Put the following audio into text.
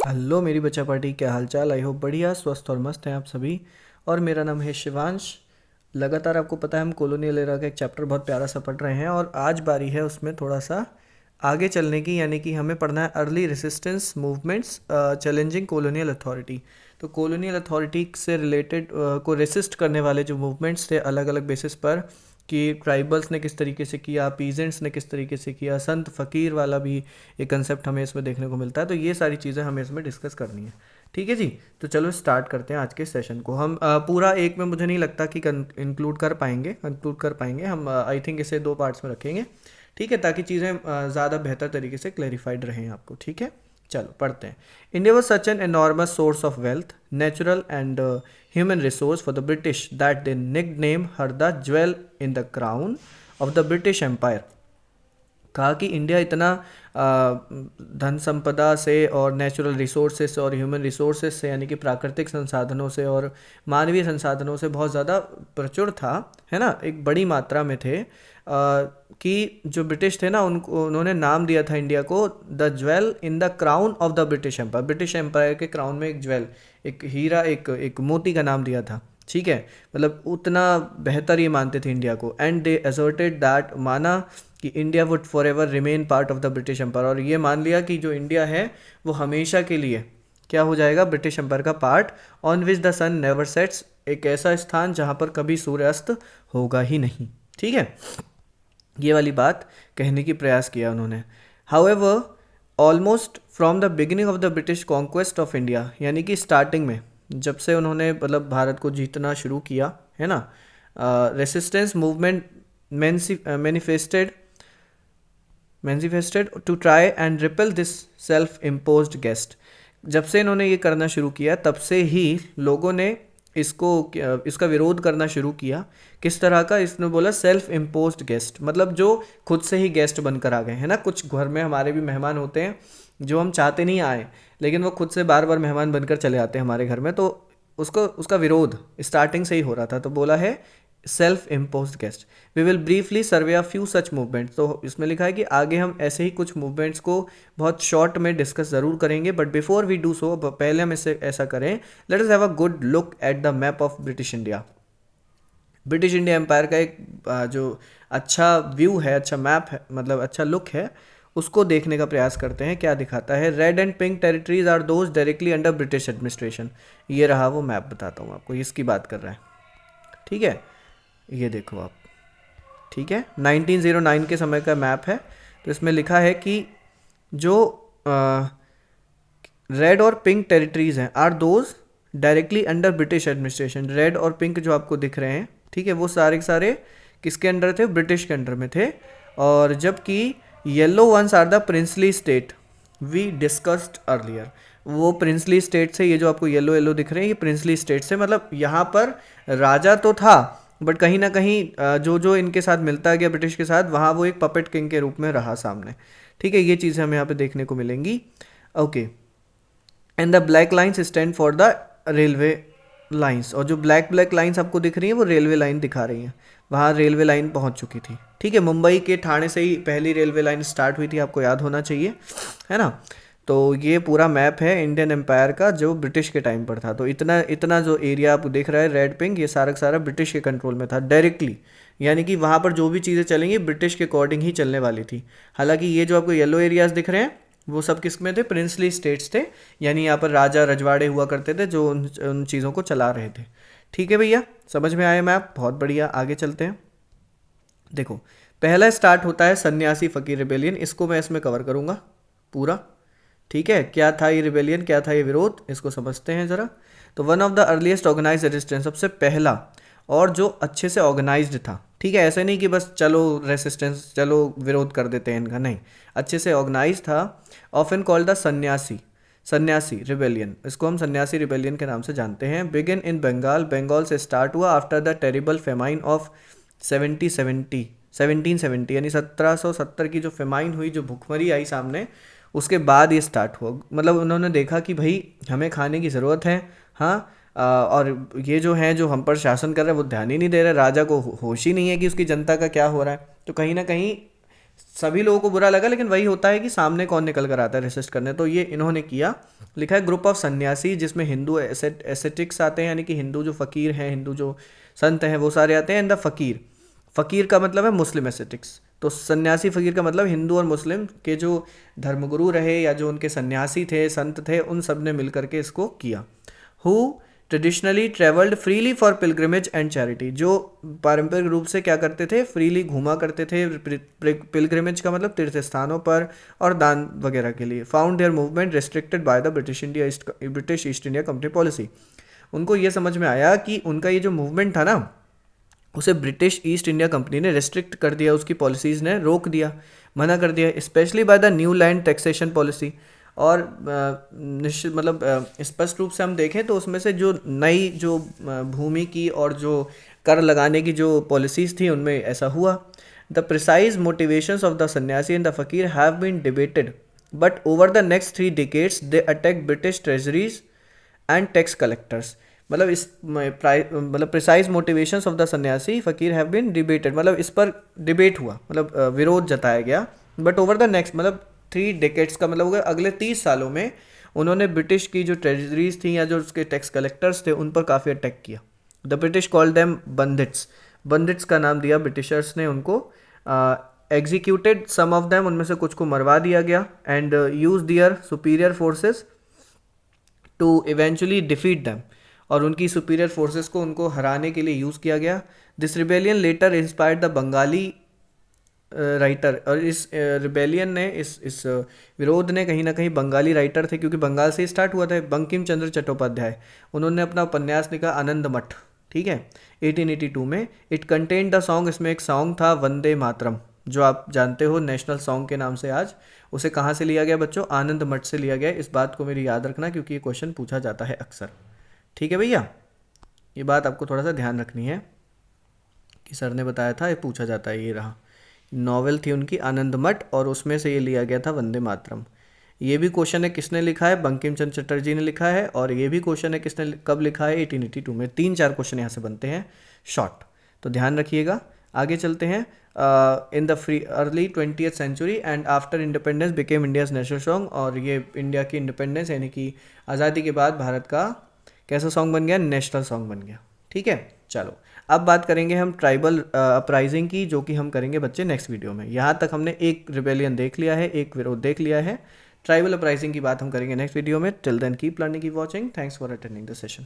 Hello मेरी बच्चा party, क्या हाल चाल। आई होप बढ़िया, स्वस्थ और मस्त हैं आप सभी। और मेरा नाम है शिवांश। लगातार आपको पता है हम कॉलोनियल एरा का एक चैप्टर बहुत प्यारा सा पढ़ रहे हैं और आज बारी है उसमें थोड़ा सा आगे चलने की, यानी कि हमें पढ़ना है early resistance movements challenging colonial authority. तो कॉलोनियल अथॉरिटी से रिलेटेड को रेसिस्ट करने वाले जो मूवमेंट्स थे अलग अलग बेसिस पर, कि ट्राइबल्स ने किस तरीके से किया, पीजेंट्स ने किस तरीके से किया, संत फ़कीर वाला भी एक कंसेप्ट हमें इसमें देखने को मिलता है। तो ये सारी चीज़ें हमें इसमें डिस्कस करनी है। ठीक है जी। तो चलो स्टार्ट करते हैं आज के सेशन को। हम पूरा एक में मुझे नहीं लगता कि कंक्लूड कर पाएंगे हम। आई थिंक इसे दो पार्ट्स में रखेंगे। ठीक है, ताकि चीज़ें ज़्यादा बेहतर तरीके से क्लैरिफाइड रहें आपको। ठीक है, चलो पढ़ते हैं। India was such an enormous source of wealth, natural and human resource for the British that they nickname her the jewel in the crown of the British empire. कहा कि इंडिया इतना धन संपदा से और नेचुरल रिसोर्सेस और human resources से, यानी कि प्राकृतिक संसाधनों से और मानवीय संसाधनों से बहुत ज़्यादा प्रचुर था, है ना, एक बड़ी मात्रा में थे। कि जो ब्रिटिश थे ना, उनको उन्होंने नाम दिया था इंडिया को the jewel in the crown of the British empire. British empire के क्राउन में एक ज्वेल, एक हीरा, एक मोती का नाम दिया था। ठीक है, मतलब उतना बेहतर ये मानते थे इंडिया को। एंड दे एसर्टेड दैट, माना कि India would for ever remain part of the British empire. और ये मान लिया कि जो इंडिया है वो हमेशा के लिए क्या हो जाएगा, ब्रिटिश एम्पायर का part. On which the sun never sets, एक ऐसा स्थान जहाँ पर कभी सूर्यास्त होगा ही नहीं। ठीक है, ये वाली बात कहने की प्रयास किया उन्होंने। However, almost from the beginning of the British conquest of India, यानी कि स्टार्टिंग में जब से उन्होंने मतलब भारत को जीतना शुरू किया, है ना, resistance movement manifested manifested to try and repel this self imposed guest. जब से इन्होंने ये करना शुरू किया तब से ही लोगों ने इसको इसका विरोध करना शुरू किया। किस तरह का, इसने बोला सेल्फ इम्पोज्ड गेस्ट, मतलब जो खुद से ही गेस्ट बनकर आ गए, है ना। कुछ घर में हमारे भी मेहमान होते हैं जो हम चाहते नहीं आए, लेकिन वो खुद से बार बार मेहमान बनकर चले आते हैं हमारे घर में। तो उसको उसका विरोध स्टार्टिंग से ही हो रहा था। तो बोला है self imposed guest. We will briefly survey a few such movements. तो इसमें लिखा है कि आगे हम ऐसे ही कुछ मूवमेंट्स को बहुत शॉर्ट में डिस्कस ज़रूर करेंगे। But before we do so, पहले हम इसे ऐसा करें, let us have a good look at the map of British India. British India empire का एक जो अच्छा व्यू है, अच्छा मैप है, मतलब अच्छा लुक है, उसको देखने का प्रयास करते हैं। क्या दिखाता है, red and pink territories are those directly under British administration. ये रहा वो मैप, बताता हूँ आपको, इसकी बात कर रहा है। ठीक है, ये देखो आप। ठीक है, 1909 के समय का मैप है। तो इसमें लिखा है कि जो रेड और पिंक टेरिटरीज हैं are those directly under British administration. Red और पिंक जो आपको दिख रहे हैं, ठीक है, वो सारे के सारे किसके अंडर थे, ब्रिटिश के अंडर में थे। और जबकि yellow ones are the princely state we discussed earlier. वो प्रिंसली स्टेट से, ये जो आपको येलो येलो दिख रहे हैं, ये प्रिंसली स्टेट से, मतलब यहाँ पर राजा तो था बट कहीं ना कहीं जो जो इनके साथ मिलता गया ब्रिटिश के साथ, वहाँ वो एक पपेट किंग के रूप में रहा सामने। ठीक है, ये चीज़ें हमें यहाँ पे देखने को मिलेंगी। Okay, and the black lines stand for the railway lines. और जो ब्लैक ब्लैक लाइन्स आपको दिख रही हैं वो रेलवे लाइन दिखा रही हैं। वहाँ रेलवे लाइन पहुँच चुकी थी। ठीक है, मुंबई के ठाणे से ही पहली रेलवे लाइन स्टार्ट हुई थी, आपको याद होना चाहिए, है ना। तो ये पूरा मैप है इंडियन एम्पायर का जो ब्रिटिश के टाइम पर था। तो इतना इतना जो एरिया आपको देख रहा है रेड पिंक, ये सारा का सारा ब्रिटिश के कंट्रोल में था डायरेक्टली। यानी कि वहाँ पर जो भी चीज़ें चलेंगी ब्रिटिश के अकॉर्डिंग ही चलने वाली थी। हालांकि ये जो आपको येलो एरियाज दिख रहे हैं वो सब किस में थे, प्रिंसली स्टेट्स थे, यानी यहाँ पर राजा रजवाड़े हुआ करते थे जो उन चीज़ों को चला रहे थे। ठीक है भैया, समझ में आया मैप, बहुत बढ़िया। आगे चलते हैं। देखो, पहला स्टार्ट होता है सन्यासी फकीर रिबेलियन। इसको मैं इसमें कवर करूँगा पूरा। ठीक है, क्या था ये रिबेलियन, क्या था ये विरोध, इसको समझते हैं ज़रा। तो one of the earliest organise resistance, सबसे पहला और जो अच्छे से ऑर्गेनाइज्ड था। ठीक है, ऐसे नहीं कि बस चलो रेसिस्टेंस, चलो विरोध कर देते हैं इनका, नहीं, अच्छे से ऑर्गेनाइज था। ऑफन कॉल्ड द सन्यासी रिबेलियन, इसको हम सन्यासी रिबेलियन के नाम से जानते हैं। बिगिन इन बंगाल, बंगाल से स्टार्ट हुआ after the terrible famine of 1770 यानी 1770 की जो फेमाइन हुई, जो भुखमरी आई सामने, उसके बाद ये स्टार्ट हुआ। मतलब उन्होंने देखा कि भाई हमें खाने की ज़रूरत है, हाँ, और ये जो हैं जो हम पर शासन कर रहे हैं वो ध्यान ही नहीं दे रहे, राजा को होश ही नहीं है कि उसकी जनता का क्या हो रहा है। तो कहीं ना कहीं सभी लोगों को बुरा लगा, लेकिन वही होता है कि सामने कौन निकल कर आता है रेसिस्ट करने, तो ये इन्होंने किया। लिखा है ग्रुप ऑफ सन्यासी, जिसमें हिंदू एसेटिक्स आते हैं, यानी कि हिंदू जो फ़कीर हैं, हिंदू जो संत हैं वो सारे आते हैं। एंड द फ़कीर, फ़कीर का मतलब है मुस्लिम एसेटिक्स, तो सन्यासी फ़कीर का मतलब हिंदू और मुस्लिम के जो धर्मगुरु रहे या जो उनके सन्यासी थे, संत थे, उन सब ने मिल करके इसको किया। Who traditionally travelled freely for pilgrimage and charity, जो पारंपरिक रूप से क्या करते थे, फ्रीली घूमा करते थे, पिलग्रिमेज का मतलब तीर्थ स्थानों पर, और दान वगैरह के लिए। Found there movement restricted by the British east India company policy, उनको ये समझ में आया कि उनका ये जो मूवमेंट था ना, उसे ब्रिटिश ईस्ट इंडिया कंपनी ने रेस्ट्रिक्ट कर दिया, उसकी पॉलिसीज़ ने रोक दिया, मना कर दिया, specially by the new land taxation policy. और निश्चित मतलब स्पष्ट रूप से हम देखें तो उसमें से जो नई जो भूमि की और जो कर लगाने की जो पॉलिसीज़ थी उनमें ऐसा हुआ। The precise motivations of the sanyasi and the fakir have been debated, but over the next 3 decades they attack British treasuries and tax collectors. मतलब इस मतलब प्रिसाइज मोटिवेशंस ऑफ द सन्यासी फकीर हैव बीन डिबेटेड, मतलब इस पर डिबेट हुआ, मतलब विरोध जताया गया। बट ओवर द नेक्स्ट मतलब 3 decades का मतलब हो गया अगले 30 सालों में उन्होंने ब्रिटिश की जो ट्रेजरीज थी या जो उसके टैक्स कलेक्टर्स थे उन पर काफ़ी अटैक किया। द ब्रिटिश कॉल्ड देम बंदिट्स, बंदिट्स का नाम दिया ब्रिटिशर्स ने उनको। एग्जीक्यूटेड सम ऑफ देम, उनमें से कुछ को मरवा दिया गया। And use their superior forces to eventually defeat them, और उनकी सुपीरियर फोर्सेस को उनको हराने के लिए यूज़ किया गया। This rebellion later inspired the Bengali writer, और इस रिबेलियन ने इस विरोध ने कहीं ना कहीं बंगाली राइटर थे, क्योंकि बंगाल से स्टार्ट हुआ था, बंकिम चंद्र चट्टोपाध्याय, उन्होंने अपना उपन्यास लिखा आनंद मठ, ठीक है, 1882 में। इट कंटेन द सॉन्ग, इसमें एक सॉन्ग था वंदे मातरम, जो आप जानते हो नेशनल सॉन्ग के नाम से आज। उसे कहाँ से लिया गया बच्चों? आनंद मठ से लिया गया। इस बात को मेरी याद रखना, क्योंकि ये क्वेश्चन पूछा जाता है अक्सर। ठीक है भैया, ये बात आपको थोड़ा सा ध्यान रखनी है कि सर ने बताया था, ये पूछा जाता है। ये रहा नॉवेल थी उनकी आनंद मठ, और उसमें से ये लिया गया था वंदे मातरम। ये भी क्वेश्चन है किसने लिखा है? बंकिम चंद्र चटर्जी ने लिखा है। और ये भी क्वेश्चन है किसने कब लिखा है? 1882 में। 3-4 क्वेश्चन यहाँ से बनते हैं शॉर्ट, तो ध्यान रखिएगा। आगे चलते हैं। In the free early 20th century and after independence became India's national song, और ये इंडिया की इंडिपेंडेंस यानी कि आज़ादी के बाद भारत का कैसा सॉन्ग बन गया? नेशनल सॉन्ग बन गया। ठीक है, चलो अब बात करेंगे हम ट्राइबल अपराइजिंग की, जो कि हम करेंगे बच्चे नेक्स्ट वीडियो में। यहाँ तक हमने एक रिबेलियन देख लिया है, एक विरोध देख लिया है। ट्राइबल अपराइजिंग की बात हम करेंगे नेक्स्ट वीडियो में। Till then keep learning, keep watching. Thanks for attending the session.